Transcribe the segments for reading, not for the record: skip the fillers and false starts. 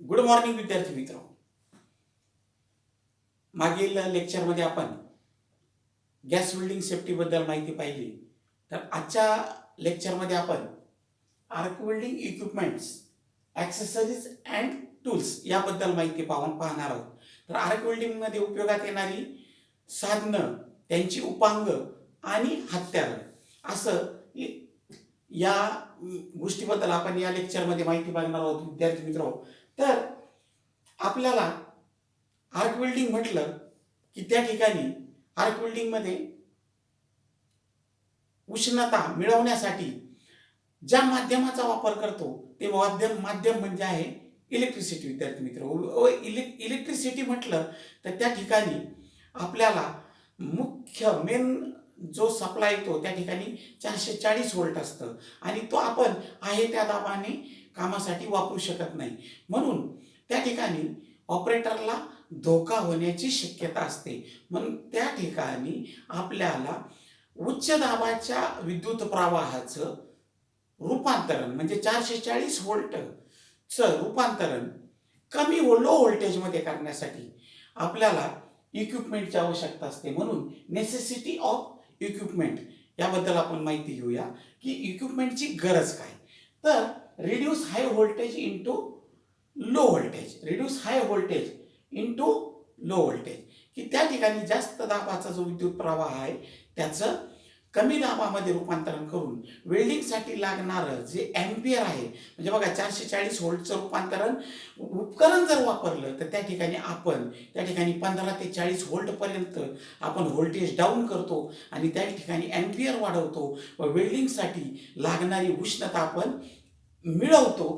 Good morning विद्यार्थी मित्र. मागील लेक्चरमध्ये आपण गॅस वेल्डिंग सेफ्टीबद्दल माहिती पाहिली. तर आजच्या लेक्चरमध्ये आपण arc welding equipments, accessories and tools याबद्दल माहिती पाहणार आहोत. तर आर्क वेल्डिंगमध्ये उपयोगात येणारी साधनं, त्यांची उपांग आणि हत्यारं, असं या गोष्टीबद्दल आपण या लेक्चरमध्ये माहिती पाहणार आहोत विद्यार्थी मित्र. तर आपल्याला आर्क वेल्डिंग म्हटलं की त्या ठिकाणी आर्क वेल्डिंगमध्ये उष्णता मिळवण्यासाठी ज्या माध्यमाचा वापर करतो ते माध्यम म्हणजे आहे इलेक्ट्रिसिटी. विद्यार्थी मित्र, इलेक्ट्रिसिटी म्हटलं तर त्या ठिकाणी आपल्याला मुख्य मेन जो सप्लाय येतो त्या ठिकाणी 440 व्होल्ट असतं आणि तो आपण आहे त्या दाबाने कामासाठी वापरू शकत नाही. म्हणून त्या ठिकाणी ऑपरेटरला धोका होण्याची शक्यता असते. म्हणून त्या ठिकाणी आपल्याला उच्च दाबाच्या विद्युत प्रवाहाचं रूपांतरण म्हणजे 440 व्होल्टचं रूपांतरण कमी लो व्होल्टेजमध्ये करण्यासाठी आपल्याला इक्विपमेंटची आवश्यकता असते. म्हणून नेसेसिटी ऑफ इक्विपमेंट याबद्दल आपण माहिती घेऊया की इक्विपमेंटची गरज काय. तर reduce high voltage into low voltage, reduce high voltage into low voltage, की त्या ठिकाणी जास्त दाबाचा जो विद्युत प्रवाह आहे त्याचं कमी दाबामध्ये रूपांतरण करून वेल्डिंगसाठी लागणारं जे ॲम्पियर आहे, म्हणजे बघा 440 व्होल्टचं रूपांतरण उपकरण जर वापरलं तर त्या ठिकाणी आपण त्या ठिकाणी 15 ते 40 व्होल्टपर्यंत आपण व्होल्टेज डाऊन करतो आणि त्या ठिकाणी ॲम्पियर वाढवतो व वेल्डिंगसाठी लागणारी उष्णता आपण मिळवतो.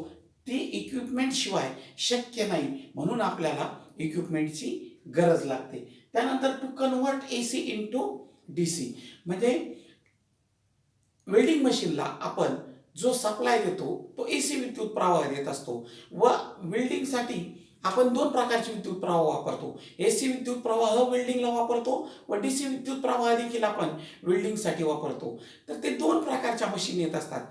ती इक्विपमेंट शिवाय शक्य नाही. म्हणून आपल्याला इक्विपमेंटची गरज लागते. त्यानंतर to convert AC into DC, म्हणजे वेल्डिंग मशीनला आपण जो सप्लाय देतो तो AC विद्युत प्रवाह देत असतो व वेल्डिंगसाठी आपण दोन प्रकारचे विद्युत प्रवाह वापरतो. AC विद्युत प्रवाह वेल्डिंगला वापरतो व DC विद्युत प्रवाह देखील आपण वेल्डिंगसाठी वापरतो. तर ते दोन प्रकारच्या मशीन येत असतात.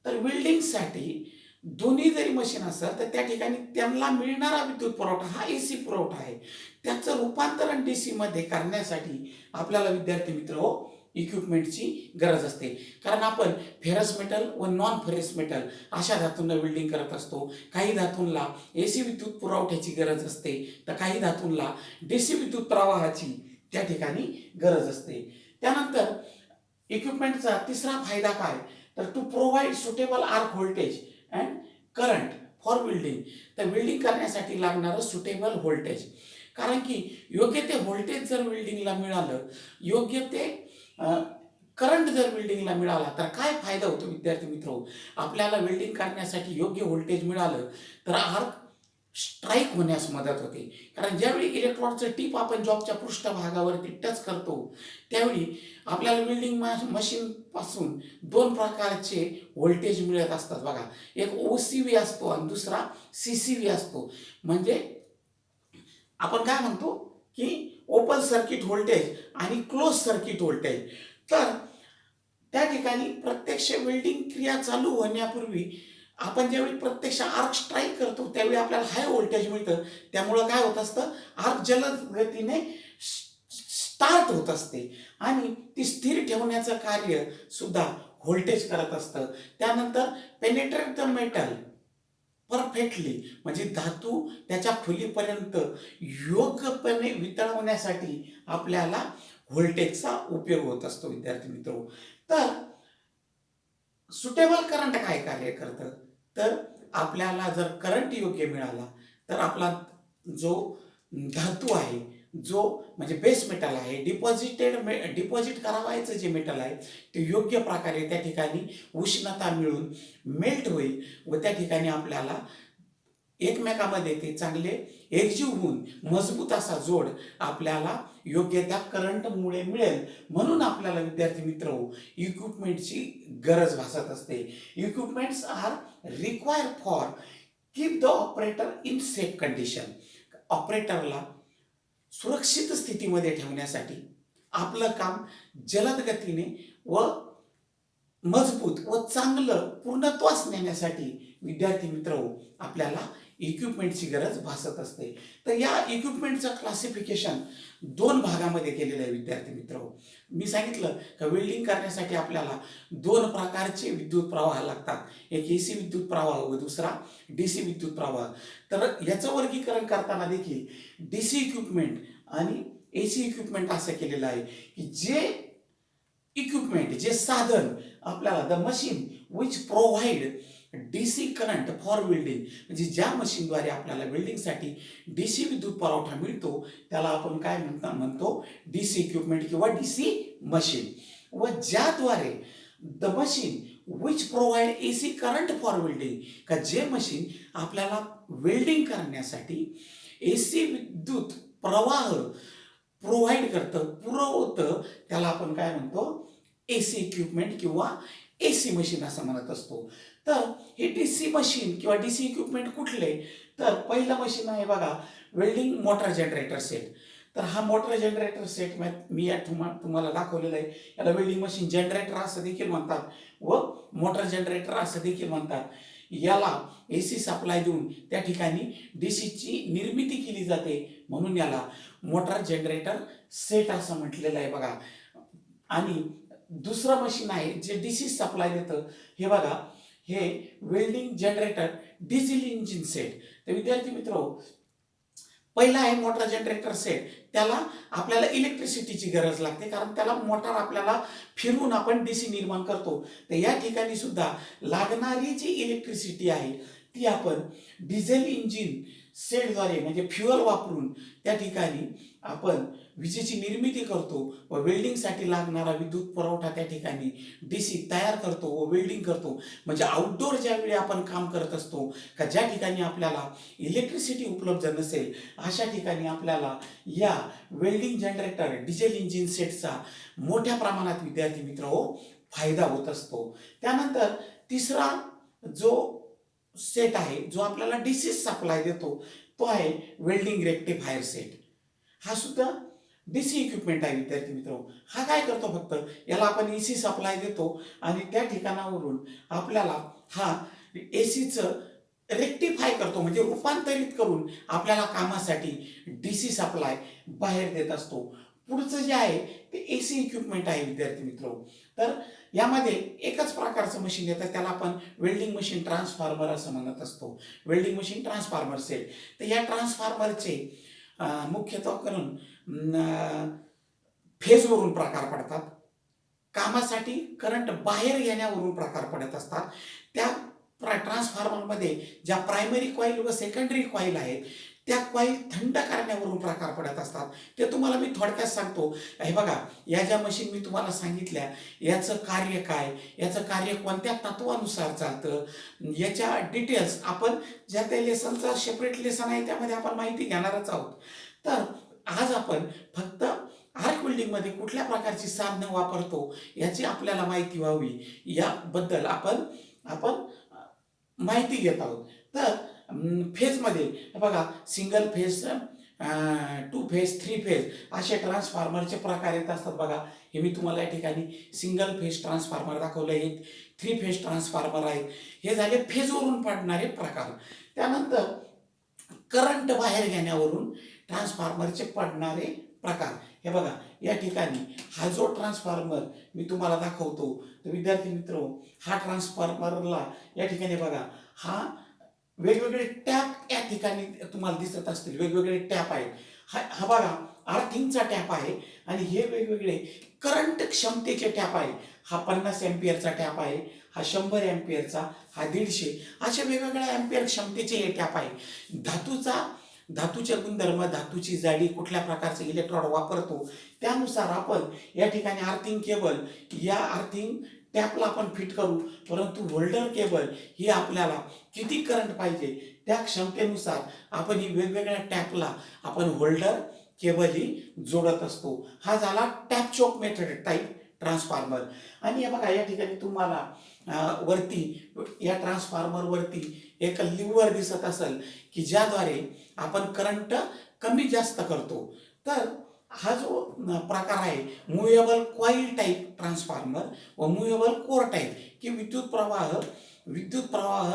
तर वेल्डिंगसाठी दोन्ही जरी मशीन असेल तर त्या ठिकाणी त्यांना मिळणारा विद्युत पुरवठा हा AC पुरवठा आहे. त्याचं रूपांतरण DC मध्ये करण्यासाठी आपल्याला विद्यार्थी मित्र इक्विपमेंटची गरज असते. कारण आपण फेरस मेटल व नॉन फेरस मेटल अशा धातूंना वेल्डिंग करत असतो. काही धातूंना AC विद्युत पुरवठ्याची गरज असते तर काही धातूंना DC विद्युत प्रवाहाची त्या ठिकाणी गरज असते. त्यानंतर इक्विपमेंटचा तिसरा फायदा काय, तर to provide suitable arc voltage and current for welding. तर वेल्डिंग करण्यासाठी लागणारं सुटेबल व्होल्टेज, कारण की योग्य ते व्होल्टेज जर वेल्डिंगला मिळालं, योग्य ते करंट जर वेल्डिंगला मिळाला तर काय फायदा होतो विद्यार्थी मित्र. आपल्याला वेल्डिंग करण्यासाठी योग्य व्होल्टेज मिळालं तर आर्क स्ट्राईक होण्यास मदत होते. कारण ज्यावेळी इलेक्ट्रॉडचं टीप आपण जॉबच्या पृष्ठभागावरती टच करतो त्यावेळी आपल्याला वेल्डिंग मशीनपासून दोन प्रकारचे व्होल्टेज मिळत असतात. बघा, एक OCV असतो आणि दुसरा CCV असतो. म्हणजे आपण काय म्हणतो की ओपन सर्किट व्होल्टेज आणि क्लोज सर्किट व्होल्टेज. तर त्या ठिकाणी प्रत्यक्ष वेल्डिंग क्रिया चालू होण्यापूर्वी आपण ज्यावेळी प्रत्यक्ष आर्क स्ट्राईक करतो त्यावेळी आपल्याला हाय व्होल्टेज मिळतं. त्यामुळं काय होत असतं, आर्क जलद गतीने स्टार्ट होत असते आणि ती स्थिर ठेवण्याचं कार्य सुद्धा व्होल्टेज करत असतं. त्यानंतर पेनिट्रेट द मेटल परफेक्टली, म्हणजे धातू त्याच्या खोलीपर्यंत योग्यपणे वितळवण्यासाठी आपल्याला व्होल्टेजचा उपयोग होत असतो विद्यार्थी मित्र. तर सुटेबल करंट काय कार्य करतं, तर आपल्याला जर करंट योग्य मिळाला तर आपला जो धातू आहे, जो म्हणजे बेस मेटल आहे, डिपॉझिट करावायचं जे मेटल आहे ते योग्य प्रकारे त्या ठिकाणी उष्णता मिळून मेल्ट होईल व त्या ठिकाणी आपल्याला एकमेकामध्ये ते चांगले एकजीव होऊन मजबूत असा जोड आपल्याला योग्य त्या करंटमुळे मिळेल. म्हणून आपल्याला विद्यार्थी मित्र इक्विपमेंटची गरज भासत असते. Equipments are require for keep the operator in safe condition. ऑपरेटरला सुरक्षित स्थितीमध्ये ठेवण्यासाठी आपलं काम जलद गतीने व मजबूत व चांगलं पूर्णत्वास नेण्यासाठी विद्यार्थी मित्र आपल्याला इक्विपमेंटची गरज भासत असते. तर या इक्विपमेंटचं क्लासिफिकेशन 2 भागामध्ये केलेलं आहे विद्यार्थी मित्र. मी सांगितलं का वेल्डिंग करण्यासाठी आपल्याला 2 प्रकारचे विद्युत प्रवाह लागतात, एक AC विद्युत प्रवाह व दुसरा DC विद्युत प्रवाह. तर याचं वर्गीकरण करताना देखील DC इक्विपमेंट आणि AC इक्विपमेंट असं केलेलं आहे की जे इक्विपमेंट, जे साधन आपल्याला, the machine which provide DC current for welding, म्हणजे ज्या मशीनद्वारे आपल्याला वेल्डिंगसाठी DC विद्युत पुरवठा मिळतो त्याला आपण काय म्हणतो DC इक्विपमेंट किंवा DC मशीन. व ज्याद्वारे the machine which provide AC current for welding, का जे मशीन आपल्याला वेल्डिंग करण्यासाठी AC विद्युत प्रवाह प्रोव्हाइड करतं, पुरवतं, त्याला आपण काय म्हणतो AC इक्विपमेंट किंवा AC मशीन असं म्हणत असतो. तर हे DC मशीन किंवा DC इक्विपमेंट कुठले, तर पहिलं मशीन आहे बघा वेल्डिंग मोटर जनरेटर सेट. तर हा मोटर जनरेटर सेट मी या तुम्हाला दाखवलेला आहे. याला वेल्डिंग मशीन जनरेटर असं देखील म्हणतात व मोटर जनरेटर असं देखील म्हणतात. याला AC सप्लाय देऊन त्या ठिकाणी DCची निर्मिती केली जाते, म्हणून याला मोटर जनरेटर सेट असं म्हटलेलं आहे बघा. आणि दुसरं मशीन आहे जे DC सप्लाय देतं, हे बघा, हे welding generator diesel engine set. तर विद्यार्थी मित्र, पहिला आहे मोटर जनरेटर सेट. त्याला आपल्याला इलेक्ट्रिसिटीची गरज लागते, कारण त्याला मोटर आपल्याला फिरवून आपण DC निर्माण करतो. तर या ठिकाणी सुद्धा लागणारी जी इलेक्ट्रिसिटी आहे ती आपण डिझेल इंजिन सेटद्वारे म्हणजे फ्युअल वापरून त्या ठिकाणी आपण विजेची निर्मिती करतो व वेल्डिंगसाठी लागणारा विद्युत पुरवठा त्या ठिकाणी DC तयार करतो व वेल्डिंग करतो. म्हणजे आउटडोअर ज्यावेळी आपण काम करत असतो का ज्या ठिकाणी आपल्याला इलेक्ट्रिसिटी उपलब्ध नसेल अशा ठिकाणी आपल्याला या वेल्डिंग जनरेटर डिझेल इंजिन सेटचा मोठ्या प्रमाणात विद्यार्थी मित्र फायदा होत असतो. त्यानंतर तिसरा जो सेट आहे जो आपल्याला DC सप्लाय देतो तो आहे वेल्डिंग रेक्टिफायर सेट. हा सुद्धा DC इक्विपमेंट आहे विद्यार्थी मित्र. हा काय करतो, फक्त याला आपण AC सप्लाय देतो आणि त्या ठिकाणावरून आपल्याला हा ACचं रेक्टिफाय करतो, म्हणजे रूपांतरित करून आपल्याला कामासाठी DC सप्लाय बाहेर देत असतो. पुढचं जे आहे ते AC इक्विपमेंट आहे विद्यार्थी मित्र. तर यामध्ये एकच प्रकारचं मशीन येतं, त्याला आपण वेल्डिंग मशीन ट्रान्सफॉर्मर असं म्हणत असतो, वेल्डिंग मशीन ट्रान्सफॉर्मर सेट. तर या ट्रान्सफॉर्मरचे मुख्यतः करून फेजवरून प्रकार पडतात, कामासाठी करंट बाहेर येण्यावरून प्रकार पडत असतात. त्या ट्रान्सफॉर्मरमध्ये ज्या प्रायमरी कॉईल व सेकंडरी कॉईल आहेत त्या कॉईल थंड करण्यावरून प्रकार पडत असतात. ते तुम्हाला मी थोडक्यात सांगतो. हे बघा, या ज्या मशीन मी तुम्हाला सांगितल्या याचं कार्य काय, याचं कार्य कोणत्या तत्वानुसार चालतं, याच्या डिटेल्स आपण ज्या त्या लेसनचा सेपरेट लेसन आहे त्यामध्ये आपण माहिती घेणारच आहोत. तर आज आपण फक्त आर्क वेल्डिंगमध्ये कुठल्या प्रकारची साधनं वापरतो याची आपल्याला माहिती व्हावी याबद्दल आपण माहिती घेत आहोत. तर फेजमध्ये बघा सिंगल फेज, 2 फेज, 3 फेज असे ट्रान्सफॉर्मरचे प्रकार येत असतात. बघा, हे मी तुम्हाला या ठिकाणी सिंगल फेज ट्रान्सफॉर्मर दाखवलं आहे, 3 फेज ट्रान्सफॉर्मर आहेत. हे झाले फेजवरून पडणारे प्रकार. त्यानंतर करंट बाहेर घेण्यावरून ट्रान्सफॉर्मरचे पडणारे प्रकार. हे बघा, या ठिकाणी हा जो ट्रान्सफॉर्मर मी तुम्हाला दाखवतो तर विद्यार्थी मित्र, हा ट्रान्सफॉर्मरला या ठिकाणी बघा, हा वेगवेगळे टॅप या ठिकाणी तुम्हाला दिसत असतील, वेगवेगळे टॅप आहेत. हा बघा अर्थिंगचा टॅप आहे आणि हे वेगवेगळे करंट क्षमतेचे टॅप आहे. हा 50 एम्पियरचा टॅप आहे, हा 100 एम्पियरचा, हा 150, अशा वेगवेगळ्या एम्पियर क्षमतेचे हे टॅप आहे. धातूचे गुणधर्म, धातूची जाडी, कुठल्या प्रकारचे इलेक्ट्रोड वापरतो त्यानुसार आपण या ठिकाणी अर्थिंग केबल, या अर्थिंग टॅपला आपण फिट करू. परंतु होल्डर केबल ही आपल्याला किती करंट पाहिजे त्या क्षमतेनुसार आपण ही वेगवेगळ्या टॅपला आपण होल्डर केबल ही जोडत असतो. हा झाला टॅप चोक मेथड टाईप ट्रान्सफॉर्मर. आणि हे बघा, या ठिकाणी तुम्हाला वरती या ट्रान्सफॉर्मरवरती एक लिव्हर दिसत असेल की ज्याद्वारे आपण करंट कमी जास्त करतो. तर हा जो प्रकार आहे मूव्हेबल कॉईल टाईप ट्रान्सफॉर्मर व मूव्हेबल कोर टाईप, की विद्युत प्रवाह विद्युत प्रवाह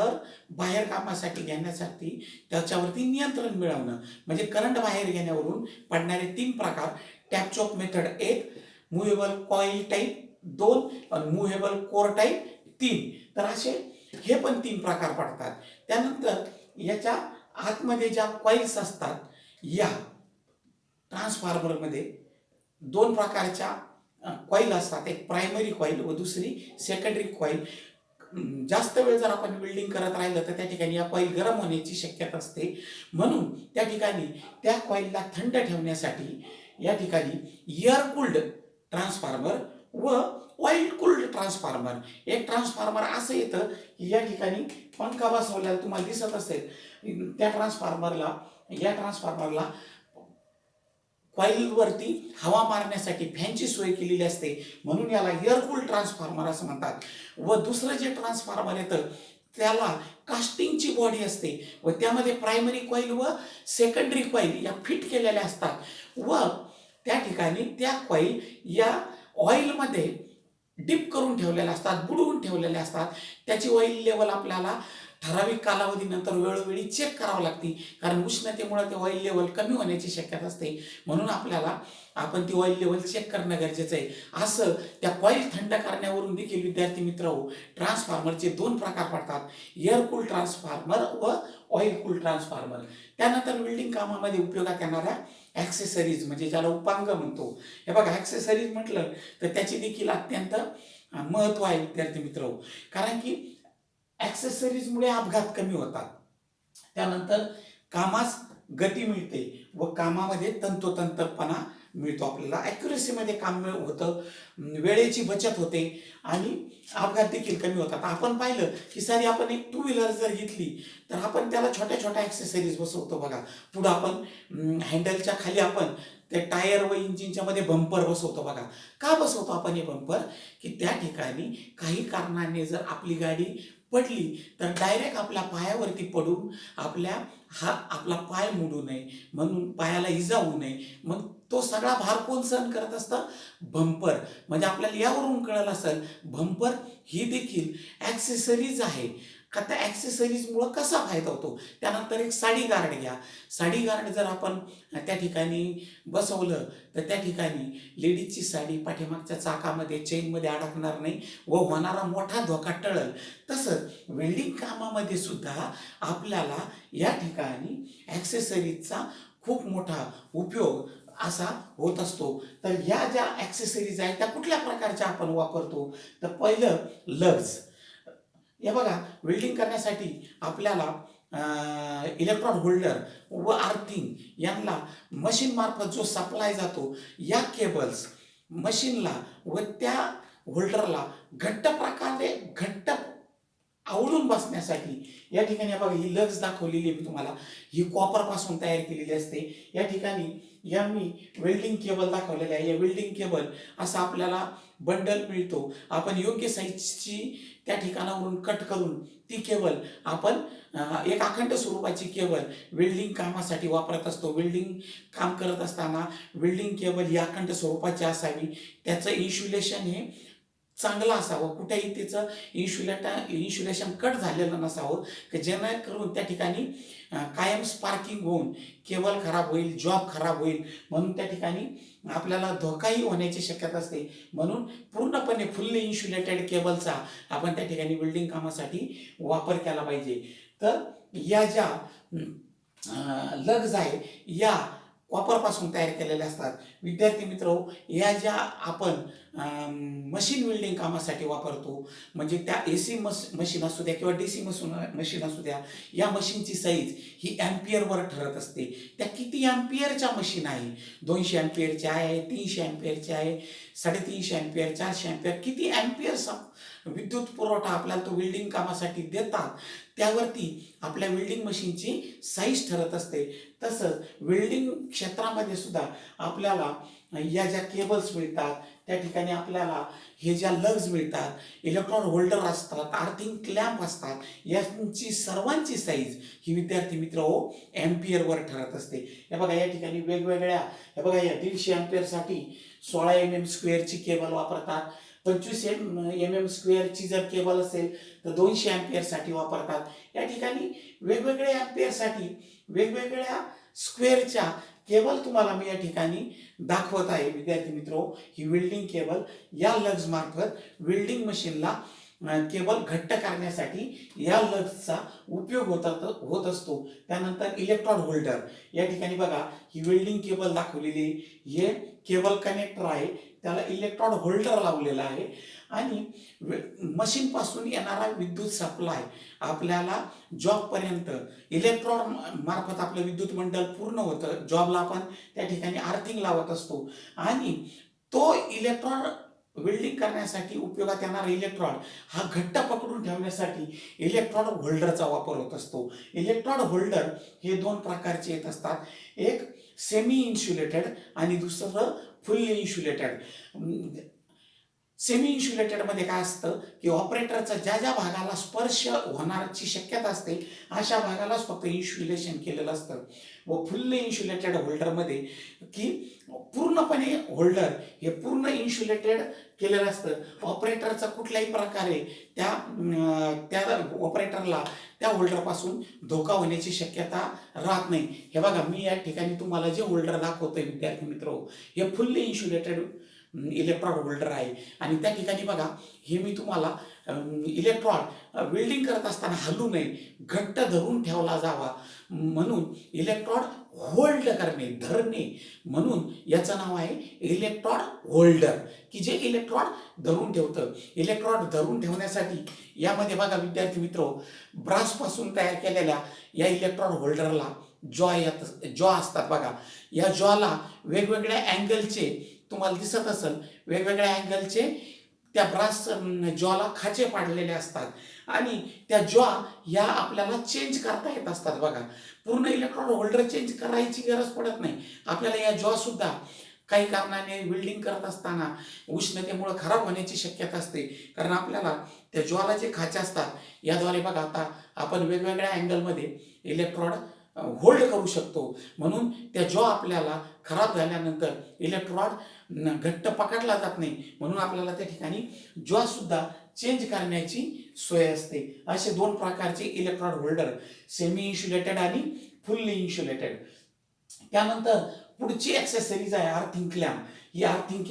बाहेर कामासाठी घेण्यासाठी त्याच्यावरती नियंत्रण मिळवणं, म्हणजे करंट बाहेर घेण्यावरून पडणारे 3 प्रकार. Tap chalk method 1, movable coil type 2 आणि मुव्हेबल कोर टाईप 3. तर असे हे पण 3 प्रकार पडतात. त्यानंतर याच्या आतमध्ये ज्या कॉइल्स असतात, या ट्रान्सफॉर्मरमध्ये 2 प्रकारच्या कॉईल असतात. एक प्रायमरी कॉईल व दुसरी सेकंडरी कॉईल. जास्त वेळ जर आपण वेल्डिंग करत राहिलं तर त्या ठिकाणी या कॉईल गरम होण्याची शक्यता असते. म्हणून त्या ठिकाणी त्या कॉईलला थंड ठेवण्यासाठी या ठिकाणी एअर कूल्ड ट्रान्सफॉर्मर व ऑइल कूल्ड ट्रान्सफॉर्मर. एक ट्रान्सफॉर्मर असं येतं की या ठिकाणी पंखा बसवलेला तुम्हाला दिसत असेल. या ट्रान्सफॉर्मरला कॉईलवरती हवा मारण्यासाठी फॅनची सोय केलेली असते, म्हणून याला एअर कूल्ड ट्रान्सफॉर्मर असं म्हणतात. व दुसरं जे ट्रान्सफॉर्मर येतं त्याला कास्टिंगची बॉडी असते व त्यामध्ये प्रायमरी कॉईल व सेकंडरी कॉईल या फिट केलेल्या असतात व त्या ठिकाणी त्या कॉईल या ऑइलमध्ये डिप करून ठेवलेल्या असतात, बुडवून ठेवलेल्या असतात. त्याची ऑइल लेवल आपल्याला ठराविक कालावधीनंतर वेळोवेळी चेक करावं लागते, कारण उष्णतेमुळे ते ऑइल लेवल कमी होण्याची शक्यता असते. म्हणून आपण ती ऑइल लेवल चेक करणं गरजेचं आहे. असं त्या कॉईल थंड करण्यावरून देखील विद्यार्थी मित्रांनो ट्रान्सफॉर्मरचे 2 प्रकार पडतात, एअर कूल्ड ट्रान्सफॉर्मर व ऑइल कूल्ड ट्रान्सफॉर्मर. त्यानंतर वेल्डिंग कामामध्ये उपयोगात येणाऱ्या ॲक्सेसरीज, म्हणजे ज्याला उपांग म्हणतो. हे बघा, ॲक्सेसरीज म्हटलं तर त्याची देखील अत्यंत महत्त्व आहे विद्यार्थी मित्रांनो, कारण की ॲक्सेसरीजमुळे अपघात कमी होतात. त्यानंतर कामास गती मिळते व कामामध्ये तंतोतंतपणा मिळतो. आपल्याला ॲक्युरेसीमध्ये काम होतं, वेळेची बचत होते आणि अपघात देखील कमी होतात. आपण पाहिलं की सारी आपण एक 2 व्हीलर जर घेतली तर आपण त्याला छोट्या छोट्या ॲक्सेसरीज बसवतो बघा. पुढं आपण हँडलच्या खाली आपण ते टायर व इंजिनच्या मध्ये बंपर बसवतो बघा. का बसवतो आपण हे बंपर? की त्या ठिकाणी काही कारणाने जर आपली गाडी पडली तर डायरेक्ट आपल्या पायावरती पडून आपला पाय मोडू नये, म्हणून पायाला इजा होऊ नये. मग तो सगळा भार कोण सहन करत असतं? बंपर. म्हणजे आपल्याला यावरून कळलं असेल, बंपर ही देखील ॲक्सेसरीज आहे. का त्या ॲक्सेसरीजमुळं कसा फायदा होतो? त्यानंतर एक साडी गार्ड घ्या. साडी गार्ड जर आपण त्या ठिकाणी बसवलं तर त्या ठिकाणी लेडीजची साडी पाठीमागच्या चाकामध्ये चेनमध्ये अडकणार नाही व होणारा मोठा धोका टळल. तसंच वेल्डिंग कामामध्ये सुद्धा आपल्याला या ठिकाणी ॲक्सेसरीजचा खूप मोठा उपयोग असा होत असतो. तर या ज्या ॲक्सेसरीज आहेत त्या कुठल्या प्रकारच्या आपण वापरतो? तर पहिलं लग्ज. हे बघा, वेल्डिंग करण्यासाठी आपल्याला इलेक्ट्रॉड होल्डर व अर्थिंग यांना मशीन मार्फत जो सप्लाय जातो, या केबल्स मशीनला व त्या होल्डरला घट्ट आवळून बसण्यासाठी या ठिकाणी बघा ही लग्ज दाखवलेली आहे मी तुम्हाला. ही कॉपरपासून तयार केलेली असते. या ठिकाणी मी वेल्डिंग केबल दाखवलेले आहे. या वेल्डिंग केबल असा आपल्याला बंडल मिळतो. आपण योग्य साईजची त्या ठिकाणावरून कट करून ती केबल आपण एक अखंड स्वरूपाची केबल वेल्डिंग कामासाठी वापरत असतो. वेल्डिंग काम करत असताना वेल्डिंग केबल ही अखंड स्वरूपाची असावी. त्याचं इन्सुलेशन हे चांगलं असावं, कुठेही त्याचं इन्सुलेशन कट झालेलं नसावं, की जेणेकरून त्या ठिकाणी कायम स्पार्किंग होऊन केबल खराब होईल, जॉब खराब होईल, म्हणून त्या ठिकाणी आपल्याला धोकाही होण्याची शक्यता असते. म्हणून पूर्णपणे फुल्ली इन्सुलेटेड केबलचा आपण त्या ठिकाणी वेल्डिंग कामासाठी वापर केला पाहिजे. तर या ज्या लग्ज आहे या कॉपरपासून तयार केलेल्या असतात. विद्यार्थी मित्र, या ज्या आपण मशीन वेल्डिंग कामासाठी वापरतो, म्हणजे त्या AC मशीन असू द्या किंवा DC मशीन असू द्या, या मशीनची साईज ही ॲम्पियरवर ठरत असते. त्या किती ॲम्पियरच्या मशीन आहे? 200 ॲम्पियरच्या आहे, 300 ॲम्पियरच्या आहे, 350 ॲम्पियर, 400 ॲम्पियर, किती ॲम्पियरचा विद्युत पुरवठा आपल्याला तो वेल्डिंग कामासाठी देतात, त्यावरती आपल्या वेल्डिंग मशीनची साईज ठरत असते. तसंच वेल्डिंग क्षेत्रामध्ये सुद्धा आपल्याला या ज्या केबल्स मिळतात, त्या ठिकाणी आपल्याला हे ज्या लग्ज मिळतात, इलेक्ट्रॉड होल्डर असतात, अर्थिंग क्लॅम्प असतात, यांची सर्वांची साईज ही विद्यार्थी मित्र ॲम्पियरवर ठरत असते. हे बघा, या ठिकाणी वेगवेगळ्या, हे बघा, या 150 ॲम्पियरसाठी 16 mm स्क्वेअरची केबल वापरतात. 25 mm स्क्वेअरची जर केबल असेल तर 200 अँपिअरसाठी वापरतात. या ठिकाणी वेगवेगळ्या अँपिअरसाठी वेगवेगळ्या स्क्वेअरच्या केबल तुम्हाला मी या ठिकाणी दाखवत आहे. विद्यार्थी मित्रो, ही वेल्डिंग केबल या लग्ज मार्फत वेल्डिंग मशीनला केबल घट्ट करण्यासाठी या लग्जचा उपयोग होत असतो. त्यानंतर इलेक्ट्रॉड होल्डर, या ठिकाणी बघा ही वेल्डिंग केबल दाखवलेली, हे केबल कनेक्टर आहे, त्याला इलेक्ट्रॉड होल्डर लावलेला आहे आणि मशीन पासून येणारा विद्युत सप्लाय आपल्याला जॉब पर्यंत इलेक्ट्रॉड मार्फत आपलं विद्युत मंडळ पूर्ण होतं. जॉबला आपण त्या ठिकाणी अर्थिंग लावत असतो आणि तो इलेक्ट्रॉड वेल्डिंग करण्यासाठी उपयोगात येणारा इलेक्ट्रॉड हा घट्ट पकडून ठेवण्यासाठी इलेक्ट्रॉड होल्डरचा वापर होत असतो. इलेक्ट्रॉड होल्डर हे दोन प्रकारचे येत असतात, एक सेमी इन्सुलेटेड आणि दुसरं फुल्ली इन्सुलेटेड. सेमी इन्सुलेटेडमध्ये काय असतं की ऑपरेटरचा ज्या ज्या भागाला स्पर्श होण्याची शक्यता असते अशा भागालाच फक्त इन्सुलेशन केलेलं असतं. व फुल्ली इन्सुलेटेड होल्डरमध्ये की पूर्णपणे होल्डर हे पूर्ण इन्सुलेटेड केलेलं असतं. ऑपरेटरचा कुठल्याही प्रकारे त्या ऑपरेटरला त्या होल्डरपासून धोका होण्याची शक्यता राहत नाही. हे बघा, मी या ठिकाणी तुम्हाला जे होल्डर दाखवतोय विद्यार्थी मित्र, हे फुल्ली इन्सुलेटेड इलेक्ट्रॉड होल्डर आहे आणि त्या ठिकाणी बघा, हे मी तुम्हाला इलेक्ट्रॉड वेल्डिंग करत असताना हलू नये, घट्ट धरून ठेवला जावा म्हणून इलेक्ट्रॉड होल्ड करणे, धरणे, म्हणून याचं नाव आहे इलेक्ट्रॉड होल्डर, की जे इलेक्ट्रॉड धरून ठेवतं. इलेक्ट्रॉड धरून ठेवण्यासाठी यामध्ये बघा विद्यार्थी मित्र, ब्रासपासून तयार केलेल्या या इलेक्ट्रॉड होल्डरला जॉ असतात. बघा, या जॉला वेगवेगळ्या अँगलचे तुम्हाला दिसत असेल, वेगवेगळ्या अँगलचे त्या ब्रास जॉला खाचे पाडलेले असतात आणि त्या जॉ या आपल्याला चेंज करता येत असतात. बघा, पूर्ण इलेक्ट्रॉड होल्डर चेंज करायची गरज पडत नाही आपल्याला. या जॉ सुद्धा काही कारणाने वेल्डिंग करत असताना उष्णतेमुळे खराब होण्याची शक्यता असते, कारण आपल्याला त्या जॉला जे खाचे असतात याद्वारे बघा आता आपण वेगवेगळ्या अँगलमध्ये इलेक्ट्रॉड होल्ड करू शकतो. म्हणून त्या जॉ आपल्याला खराब झाल्यानंतर इलेक्ट्रॉड घट्ट पकडला जात नाही, म्हणून आपल्याला त्या ठिकाणी जॉ सुद्धा चेंज करण्याची सोय असते. असे दोन प्रकारचे इलेक्ट्रॉड होल्डर, सेमी इन्सुलेटेड आणि फुल्ली इन्सुलेटेड. त्यानंतर पुढची ॲक्सेसरीज आहे अर्थिंग क्लॅम्प. ही अर्थिंग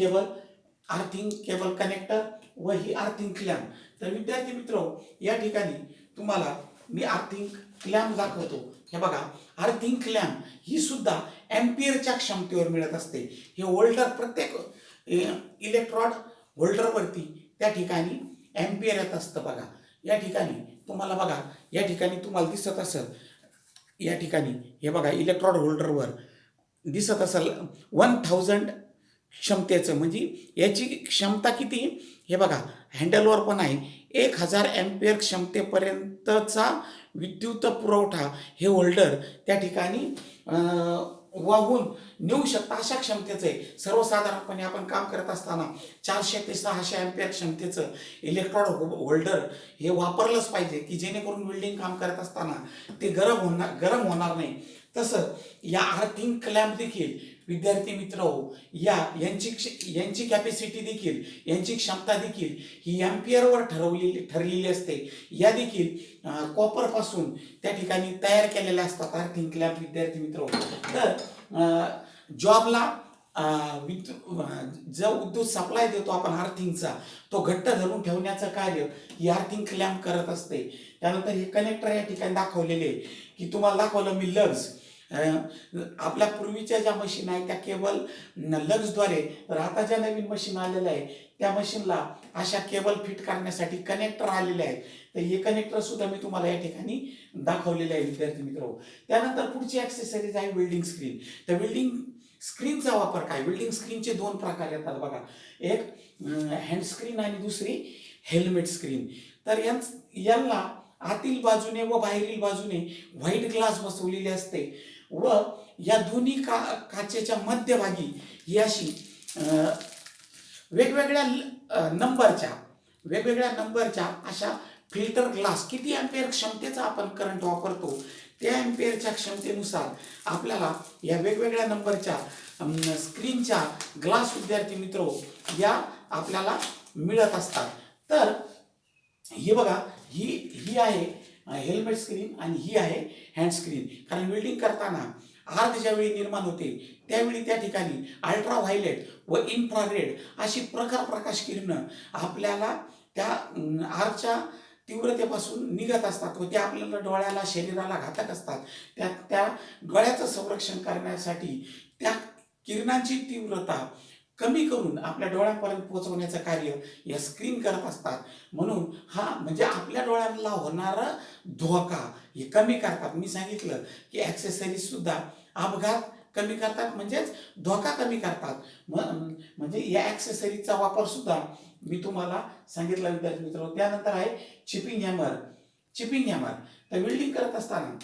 केबल कनेक्टर व ही अर्थिंग क्लॅम्प. तर विद्यार्थी मित्र, या ठिकाणी तुम्हाला मी अर्थिंग क्लॅम्प दाखवतो. हे बघा, अर्थिंग क्लॅम्प ही सुद्धा एम्पियरच्या क्षमतेवर मिळत असते. हे होल्डर प्रत्येक इलेक्ट्रॉड होल्डरवरती त्या ठिकाणी एम्पियर येत असतं. बघा, या ठिकाणी तुम्हाला बघा, या ठिकाणी तुम्हाला दिसत असेल, या ठिकाणी हे बघा इलेक्ट्रॉड होल्डरवर दिसत असेल 1000 क्षमतेचं, म्हणजे याची क्षमता किती हे बघा, हँडलवर पण आहे 1000 अँपिअर क्षमतेपर्यंतचा विद्युत पुरवठा हे होल्डर त्या ठिकाणी वाहून नेऊ शकता अशा क्षमतेचं आहे. सर्वसाधारणपणे आपण काम करत असताना 400 ते 600 अँपिअर क्षमतेचं इलेक्ट्रॉड होल्डर हे वापरलंच पाहिजे, की जेणेकरून वेल्डिंग काम करत असताना ते गरम होणार नाही. तसं या अर्थिंग क्लॅम्प देखील विद्यार्थी मित्र, यांची कॅपॅसिटी देखील, यांची क्षमता देखील ही एम्पियरवर ठरलेली असते. या देखील कॉपरपासून त्या ठिकाणी तयार केलेल्या असतात अर्थिंग क्लॅम्प विद्यार्थी मित्र. तर जॉबला जो विद्युत सप्लाय देतो आपण अर्थिंगचा, तो घट्ट धरून ठेवण्याचं कार्य ही अर्थिंग क्लॅम्प करत असते. त्यानंतर हे कनेक्टर या ठिकाणी दाखवलेले, की तुम्हाला दाखवलं मी लग्ज. आपल्या पूर्वीच्या ज्या मशीन आहेत त्या केबल लग्जद्वारे, तर आता ज्या नवीन मशीन आलेल्या आहे त्या मशीनला अशा केबल फिट करण्यासाठी कनेक्टर आलेले आहेत. तर हे कनेक्टर सुद्धा मी तुम्हाला या ठिकाणी दाखवलेले आहे विद्यार्थी मित्र. त्यानंतर पुढची ॲक्सेसरीज आहे वेल्डिंग स्क्रीन. तर वेल्डिंग स्क्रीनचा वापर काय? वेल्डिंग स्क्रीनचे दोन प्रकार येतात बघा, एक हँड स्क्रीन आणि दुसरी हेल्मेट स्क्रीन. तर यांना आतील बाजूने व बाहेरील बाजूने व्हाईट ग्लास बसवलेले असते व या दोन्ही काचेच्या मध्यभागी ही अशी वेगवेगळ्या नंबरच्या अशा फिल्टर ग्लास, किती अँपिअर क्षमतेचा आपण करंट वापरतो त्या अँपिअरच्या क्षमतेनुसार आपल्याला या वेगवेगळ्या नंबरच्या स्क्रीनच्या ग्लास विद्यार्थी मित्र या आपल्याला मिळत असतात. तर हे बघा, ही ही आहे हेल्मेट स्क्रीन आणि ही आहे हँड स्क्रीन. कारण वेल्डिंग करताना आग ज्यावेळी निर्माण होते त्यावेळी त्या ठिकाणी अल्ट्रा व्हायलेट व इन्फ्रारेड अशी प्रखर प्रकाश किरणं आपल्याला त्या आगच्या तीव्रतेपासून निघत असतात व ते आपल्याला डोळ्याला शरीराला घातक असतात. त्या डोळ्याचं संरक्षण करण्यासाठी त्या किरणांची तीव्रता कमी करून आपल्या डोळ्यांपर्यंत पोहोचवण्याचं कार्य या स्क्रीन करत असतात. म्हणून हा म्हणजे आपल्या डोळ्यांना होणारा धोका हे कमी करतात. मी सांगितलं की ॲक्सेसरीज सुद्धा अपघात कमी करतात, म्हणजेच धोका कमी करतात. म्हणजे या ॲक्सेसरीजचा वापर सुद्धा मी तुम्हाला सांगितलं विद्यार्थी मित्र. त्यानंतर आहे चिपिंग हॅमर. चिपिंग हॅमर तर वेल्डिंग करत असताना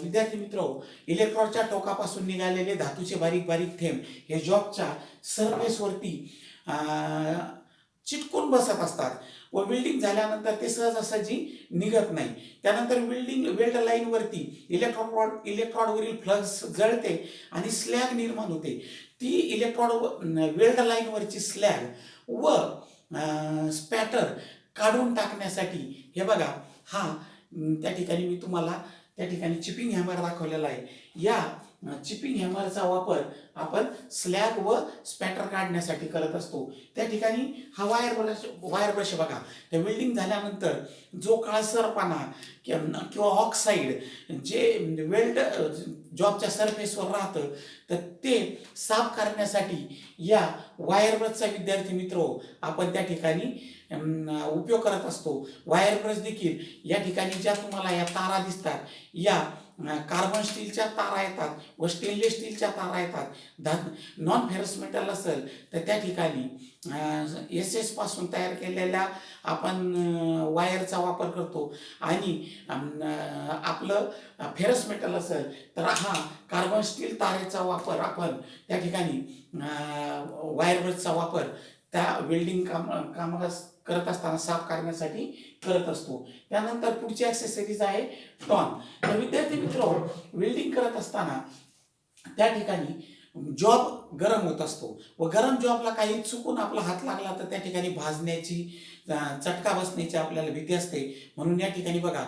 विद्यार्थी मित्र, इलेक्ट्रॉडच्या टोकापासून निघालेले धातूचे बारीक बारीक थेंब हे जॉबच्या सरफेसवरती चिटकून बसत असतात व वेल्डिंग झाल्यानंतर ते सहजासहजी निघत नाही. त्यानंतर वेल्ड लाईनवरती इलेक्ट्रॉडवरील फ्लक्स जळते आणि स्लॅग निर्माण होते. ती वेल्ड लाईनवरची स्लॅग व स्पॅटर काढून टाकण्यासाठी हे बघा, हा त्या ठिकाणी मी तुम्हाला त्या ठिकाणी चिपिंग हॅमर दाखवलेला आहे. या चिपिंग हॅमरचा वापर आपण स्लॅग व स्पॅटर काढण्यासाठी करत असतो. त्या ठिकाणी हा वायर ब्रश बघा, त्या वेल्डिंग झाल्यानंतर जो काळसरपणा किंवा ऑक्साईड जे वेल्ड जॉबच्या सरफेसवर राहतं तर ते साफ करण्यासाठी या वायर ब्रशचा विद्यार्थी मित्र आपण त्या ठिकाणी उपयोग करत असतो. वायर ब्रश देखील या ठिकाणी ज्या तुम्हाला या तारा दिसतात, या कार्बन स्टीलच्या तारा येतात व स्टेनलेस स्टीलच्या तारा येतात. नॉन फेरस मेटल असेल तर त्या ठिकाणी SS पासून तयार केलेल्या आपण वायरचा वापर करतो आणि आपलं फेरस मेटल असेल तर हा कार्बन स्टील तारेचा वापर आपण त्या ठिकाणी वायर ब्रशचा वापर त्या वेल्डिंग काम करत असताना साफ करण्यासाठी करत असतो. त्यानंतर पुढची ॲक्सेसरीज आहे टॉन. तर विद्यार्थी मित्र, वेल्डिंग करत असताना त्या ठिकाणी जॉब गरम होत असतो व गरम जॉबला काही चुकून आपला हात लागला तर त्या ठिकाणी भाजण्याची, चटका बसण्याची आपल्याला भीती असते. म्हणून या ठिकाणी बघा,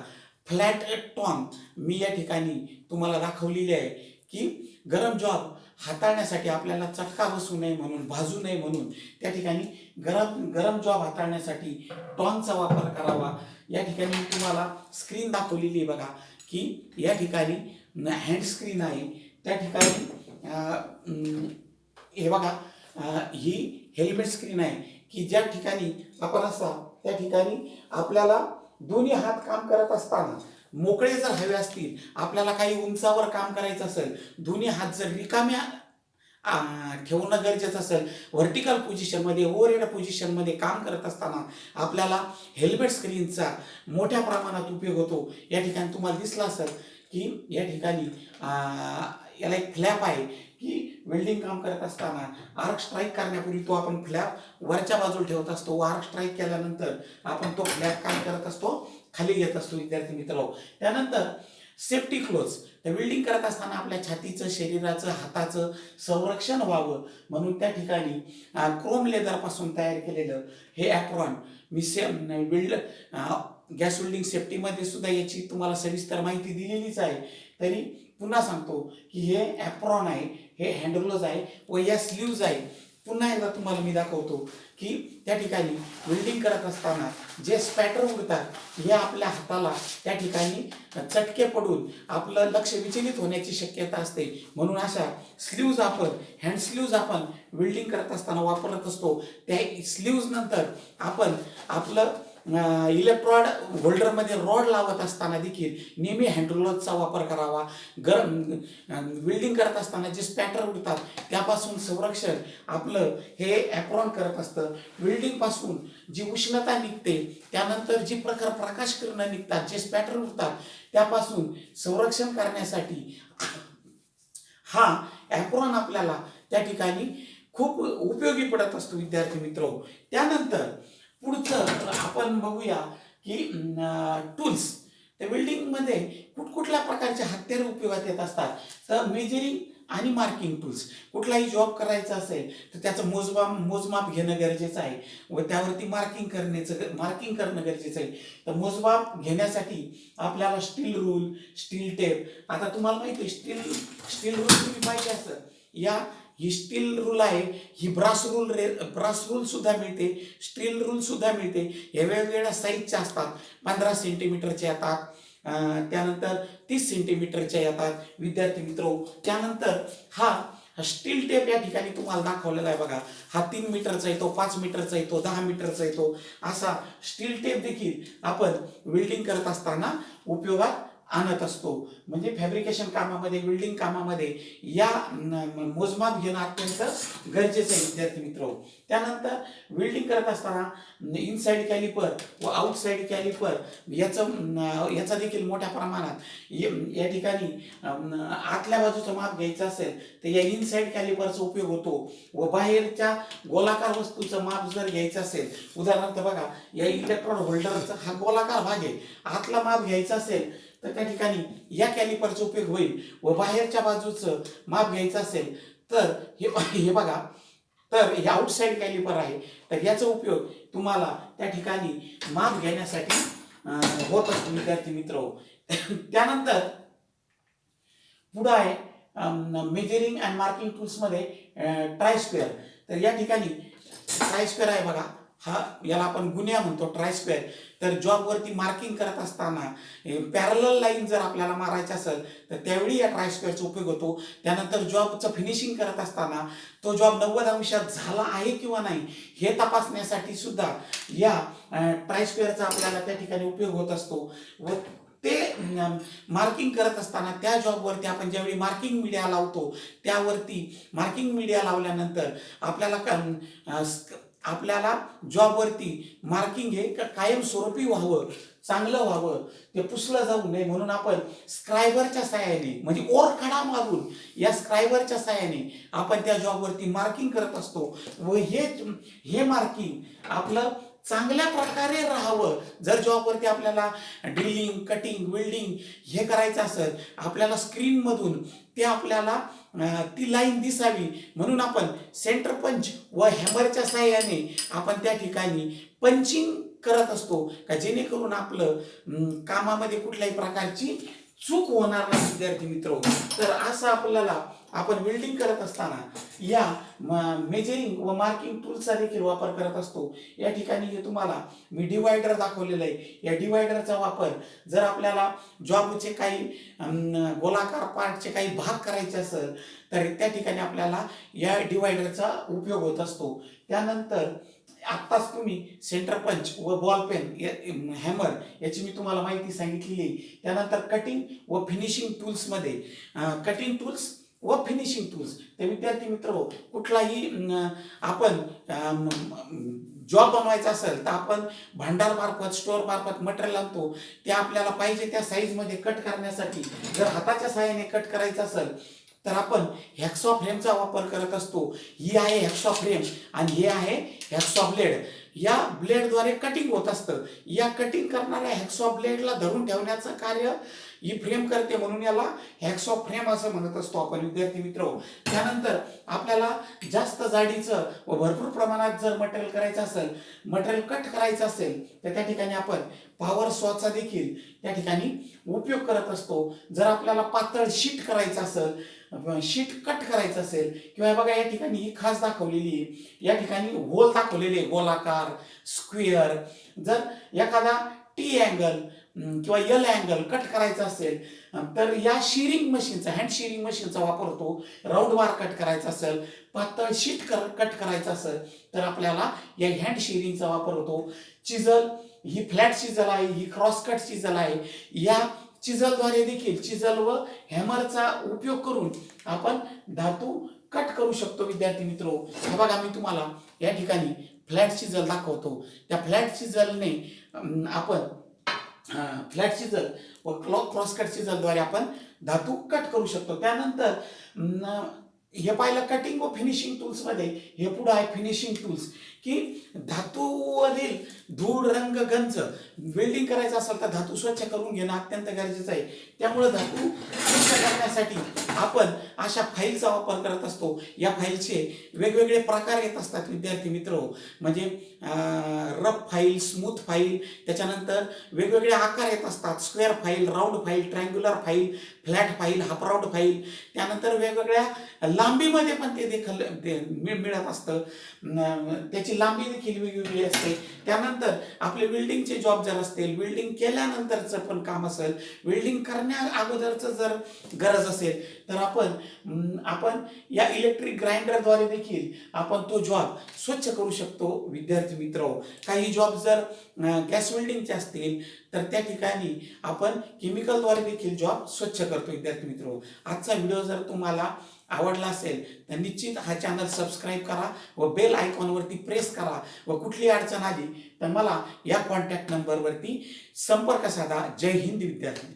फ्लॅट टॉन मी या ठिकाणी तुम्हाला दाखवलेली आहे की गरम जॉब हाताळण्यासाठी आपल्याला चटका बसू नये म्हणून, भाजू नये म्हणून त्या ठिकाणी गरम जॉब हाताळण्यासाठी टॉनचा वापर करावा. या ठिकाणी तुम्हाला स्क्रीन दाखवलेली आहे बघा की या ठिकाणी हँड स्क्रीन आहे. त्या ठिकाणी हे बघा, ही हेल्मेट स्क्रीन आहे की ज्या ठिकाणी आपण असा त्या ठिकाणी आपल्याला दोन्ही हात काम करत असताना मोकळे जर हवे असतील, आपल्याला काही उंचावर काम करायचं असेल, दोन्ही हात जर रिकाम्या ठेवणं गरजेचं असेल, व्हर्टिकल पोझिशनमध्ये, ओव्हरहेड पोझिशनमध्ये काम करत असताना आपल्याला हेल्मेट स्क्रीनचा मोठ्या प्रमाणात उपयोग होतो. या ठिकाणी तुम्हाला दिसलं असेल की या ठिकाणी याला एक फ्लॅप आहे की वेल्डिंग काम करत असताना आर्क स्ट्राईक करण्यापूर्वी तो आपण फ्लॅप वरच्या बाजूला ठेवत असतो. आर्क स्ट्राईक केल्यानंतर आपण तो फ्लॅप काय करत असतो, खाली घेत असतो विद्यार्थी मित्र. त्यानंतर सेफ्टी क्लोज. तर वेल्डिंग करत असताना आपल्या छातीचं, शरीराचं, हाताचं संरक्षण व्हावं म्हणून त्या ठिकाणी क्रोम लेदरपासून तयार केलेलं हे ॲप्रॉन मी गॅस वेल्डिंग सेफ्टीमध्ये सुद्धा याची तुम्हाला सविस्तर माहिती दिलेलीच आहे. तरी पुन्हा सांगतो की हे ॲप्रॉन आहे, हे हँडग्लोव्ज आहे व या स्लीव्ज आहे. पुन्हा एकदा तुम्हाला मी दाखवतो की त्या ठिकाणी वेल्डिंग करत असताना जे स्पॅटर उडतात हे आपल्या हाताला त्या ठिकाणी चटके पडून आपलं लक्ष विचलित होण्याची शक्यता असते. म्हणून अशा स्लीव्ज आपण, हँड स्लीव्ज आपण वेल्डिंग करत असताना वापरत असतो. त्या स्लीव्ज नंतर आपण आपलं इलेक्ट्रॉड होल्डरमध्ये रॉड लावत असताना देखील नेहमी हँडग्लोव्जचा वापर करावा. वेल्डिंग करत असताना जे स्पॅटर उडतात त्यापासून संरक्षण आपलं हे ॲप्रॉन करत असतं. वेल्डिंगपासून जी उष्णता निघते, त्यानंतर जी प्रखर प्रकाश किरणं निघतात, जे स्पॅटर उडतात त्यापासून संरक्षण करण्यासाठी हा ॲप्रॉन आपल्याला त्या ठिकाणी खूप उपयोगी पडत असतो विद्यार्थी मित्र. त्यानंतर पुढचं आपण बघूया की टूल्स. तर वेल्डिंगमध्ये कुठकुठल्या प्रकारचे हत्यारे उपयोगात येत असतात. तर मेजरिंग आणि मार्किंग टूल्स. कुठलाही जॉब करायचा असेल तर त्याचं मोजमाप घेणं गरजेचं आहे व त्यावरती मार्किंग करणं गरजेचं आहे. तर मोजमाप घेण्यासाठी आपल्याला स्टील रूल, स्टील टेप. आता तुम्हाला माहिती आहे स्टील रूल तुम्ही पाहिजे असेल, ही स्टील रूल आहे, ही ब्रास रूल सुद्धा मिळते, स्टील रूल सुद्धा मिळते. हे वेगवेगळ्या साईजच्या असतात. 15 सेंटीमीटरचे येतात, त्यानंतर 30 सेंटीमीटरच्या येतात विद्यार्थी मित्र. त्यानंतर हा स्टील टेप या ठिकाणी तुम्हाला दाखवलेला आहे बघा. हा 3 मीटरचा येतो, 5 मीटरचा येतो, 10 मीटरचा येतो. असा स्टील टेप देखील आपण वेल्डिंग करत असताना उपयोगात आणत असतो. म्हणजे फॅब्रिकेशन कामामध्ये, वेल्डिंग कामामध्ये या मोजमाप घेणं अत्यंत गरजेचं आहे विद्यार्थी मित्र. त्यानंतर वेल्डिंग करत असताना इनसाइड कॅलिपर व आउटसाइड कॅलिपर याचा देखील मोठ्या प्रमाणात या ठिकाणी आतल्या बाजूचं माप घ्यायचं असेल तर या इनसाइड कॅलिपरचा उपयोग होतो. व बाहेरच्या गोलाकार वस्तूचं माप जर घ्यायचं असेल, उदाहरणार्थ बघा या इलेक्ट्रॉड होल्डरचा हा गोलाकार भाग आहे, आतला माप घ्यायचा असेल तर त्या ठिकाणी या कॅलिपरचा उपयोग होईल. व बाहेरच्या बाजूचं माप घ्यायचं असेल तर हे बघा, तर हे आउटसाइड कॅलिपर आहे, तर याचा उपयोग तुम्हाला त्या ठिकाणी माप घेण्यासाठी होत असतो विद्यार्थी मित्र. त्यानंतर पुढं आहे मेजरिंग अँड मार्किंग टूल्समध्ये ट्रायस्क्वेअर. तर या ठिकाणी ट्रायस्क्वेअर आहे बघा, याला आपण गुन्हा म्हणतो ट्रायस्क्वेअर. तर जॉबवरती मार्किंग करत असताना पॅरलल लाईन जर आपल्याला मारायची असेल तर त्यावेळी या ट्रायस्क्वेअरचा उपयोग होतो. त्यानंतर जॉबचं फिनिशिंग करत असताना तो जॉब 90 अंशात झाला आहे किंवा नाही हे तपासण्यासाठी सुद्धा या ट्रायस्क्वेअरचा आपल्याला त्या ठिकाणी उपयोग होत असतो. व ते मार्किंग करत असताना त्या जॉबवरती आपण ज्यावेळी मार्किंग मीडिया लावतो त्यावरती मार्किंग मीडिया लावल्यानंतर आपल्याला जॉबवरती मार्किंग हे कायमस्वरूपी व्हावं, चांगलं व्हावं, ते पुसलं जाऊ नये म्हणून आपण स्क्रायबरच्या साहाय्याने म्हणजे ओरखडा मारून या स्क्रायबरच्या साहाय्याने आपण त्या जॉबवरती मार्किंग करत असतो. व हे मार्किंग आपलं चांगल्या प्रकारे राहावं. जर जॉबवरती आपल्याला ड्रिलिंग, कटिंग, वेल्डिंग हे करायचं असेल, आपल्याला स्क्रीनमधून ते आपल्याला ती लाईन दिसावी म्हणून आपण सेंटर पंच व हॅमरच्या साहाय्याने आपण त्या ठिकाणी पंचिंग करत असतो का जेणेकरून आपलं कामामध्ये कुठल्याही प्रकारची चूक होणार नाही विद्यार्थी मित्र. तर असं आपल्याला आपण वेल्डिंग करत असताना या मेजरिंग व मार्किंग टूल्सचा देखील वापर करत असतो. या ठिकाणी हे तुम्हाला मी डिवायडर दाखवलेलं आहे. या डिवायडरचा वापर जर आपल्याला जॉबचे काही गोलाकार पार्टचे काही भाग करायचे असेल तर त्या ठिकाणी आपल्याला या डिवायडरचा उपयोग होत असतो. त्यानंतर आत्ताच तुम्ही सेंटर पंच व बॉल पेन, हॅमर याची मी तुम्हाला माहिती सांगितलेली आहे. त्यानंतर कटिंग व फिनिशिंग टूल्समध्ये कटिंग टूल्स व फिनिशिंग टूल्स. ते विद्यार्थी मित्र कुठलाही आपण जॉब बनवायचा असेल तर आपण भांडारमार्फत, स्टोअरमार्फत मटेरियल आणतो. ते आपल्याला पाहिजे त्या साईजमध्ये कट करण्यासाठी जर हाताच्या साहाय्याने कट करायचं असेल तर आपण हॅक्सॉ फ्रेमचा वापर करत असतो. ही आहे हॅक्सॉ फ्रेम आणि हे आहे हॅक्सॉ ब्लेड. या ब्लेडद्वारे कटिंग होत असतं. या कटिंग करणाऱ्या हॅक्सॉ ब्लेडला धरून ठेवण्याचं कार्य ही फ्रेम करते म्हणून याला हॅक्सॉ फ्रेम असं म्हणत असतो आपण विद्यार्थी मित्र. त्यानंतर आपल्याला जास्त जाडीचं व भरपूर प्रमाणात जर मटेरियल करायचं असेल, मटेरियल कट करायचं असेल तर त्या ठिकाणी आपण पॉवर सॉचा देखील त्या ठिकाणी उपयोग करत असतो. जर आपल्याला पातळ शीट करायचं असेल, शीट कट करायचं असेल किंवा बघा या ठिकाणी ही खास दाखवलेली आहे, या ठिकाणी होल दाखवलेले गोलाकार, स्क्वेअर. जर एखादा टी अँगल किंवा एल अँगल कट करायचा असेल तर या शिरिंग मशीनचा, हँड शिरिंग मशीनचा वापर होतो. राऊंड बार कट करायचा असेल, पातळ शीट कट करायचं असेल तर आपल्याला या हँड शिरिंगचा वापर होतो. चिजल, ही फ्लॅट चिजल आहे, ही क्रॉस कट चिजल आहे. या चिजलद्वारे देखील, चिजल व हॅमरचा उपयोग करून आपण धातू कट करू शकतो विद्यार्थी मित्र. हे बघा मी तुम्हाला या ठिकाणी फ्लॅट चिजल दाखवतो. त्या फ्लॅट चिजलने आपण फ्लॅट चिजल व क्रॉस कट चिजलद्वारे आपण धातू कट करू शकतो. त्यानंतर हे पाहिलं कटिंग व फिनिशिंग टूल्समध्ये. हे पुढं आहे फिनिशिंग टूल्स, की धातूवरील धूळ, रंग, गंज वेल्डिंग करायचं असेल तर धातू स्वच्छ करून घेणं अत्यंत गरजेचं आहे. त्यामुळे धातू स्वच्छ करण्यासाठी आपण अशा फाईलचा वापर करत असतो. या फाईलचे वेगवेगळे प्रकार येत असतात विद्यार्थी मित्र. म्हणजे रफ फाईल, स्मूथ फाईल, त्याच्यानंतर वेगवेगळे आकार येत असतात. Square file, round file, triangular file, flat file, half round file. त्यानंतर वेगवेगळ्या लांबीमध्ये पण ते देखील मिळत असतं. त्याची लांबी देखील वेगवेगळी असते. त्यानंतर आपले वेल्डिंगचे जॉब जर असतील, वेल्डिंग केल्यानंतरचं पण काम असेल, वेल्डिंग करण्या अगोदरचं जर गरज असेल तर आपण या इलेक्ट्रिक ग्राइंडरद्वारे देखील आपण तो जॉब स्वच्छ करू शकतो विद्यार्थी मित्र. काही जॉब जर गॅस वेल्डिंगचे असतील तर त्या ठिकाणी आपण केमिकलद्वारे देखील जॉब स्वच्छ करतो विद्यार्थी मित्र. आजचा व्हिडिओ जर तुम्हाला आवडला असेल तर निश्चित हा चॅनल सबस्क्राईब करा व बेल आयकॉनवरती प्रेस करा. व कुठली अडचण आली तर मला या कॉन्टॅक्ट नंबरवरती संपर्क साधा. जय हिंद विद्यार्थी.